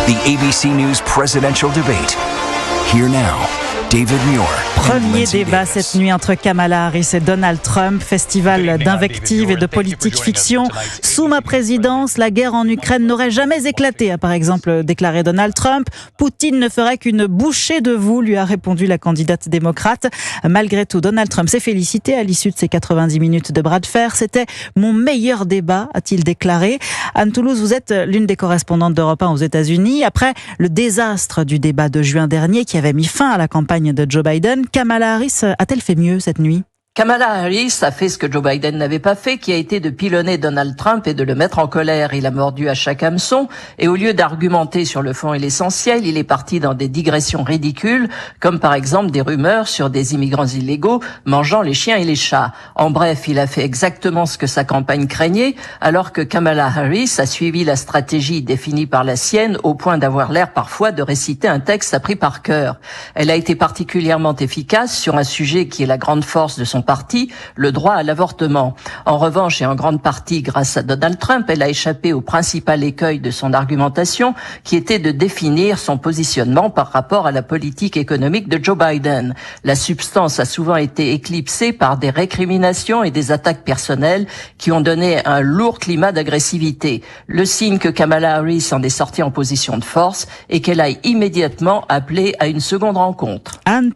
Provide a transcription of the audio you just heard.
The ABC News presidential debate. Here now, David Muir. Premier débat cette nuit entre Kamala Harris et Donald Trump, festival d'invectives et de politique fiction. Sous ma présidence, la guerre en Ukraine n'aurait jamais éclaté, a par exemple déclaré Donald Trump. Poutine ne ferait qu'une bouchée de vous, lui a répondu la candidate démocrate. Malgré tout, Donald Trump s'est félicité à l'issue de ses 90 minutes de bras de fer. C'était mon meilleur débat, a-t-il déclaré. Anne Toulouse, vous êtes l'une des correspondantes d'Europe 1 aux États-Unis. Après le désastre du débat de juin dernier qui avait mis fin à la campagne de Joe Biden, Kamala Harris a-t-elle fait mieux cette nuit ? Kamala Harris a fait ce que Joe Biden n'avait pas fait, qui a été de pilonner Donald Trump et de le mettre en colère. Il a mordu à chaque hameçon et au lieu d'argumenter sur le fond et l'essentiel, il est parti dans des digressions ridicules, comme par exemple des rumeurs sur des immigrants illégaux mangeant les chiens et les chats. En bref, il a fait exactement ce que sa campagne craignait, alors que Kamala Harris a suivi la stratégie définie par la sienne au point d'avoir l'air parfois de réciter un texte appris par cœur. Elle a été particulièrement efficace sur un sujet qui est la grande force de son parti, le droit à l'avortement. En revanche, et en grande partie grâce à Donald Trump, elle a échappé au principal écueil de son argumentation, qui était de définir son positionnement par rapport à la politique économique de Joe Biden. La substance a souvent été éclipsée par des récriminations et des attaques personnelles qui ont donné un lourd climat d'agressivité. Le signe que Kamala Harris en est sortie en position de force et qu'elle a immédiatement appelé à une seconde rencontre. Anne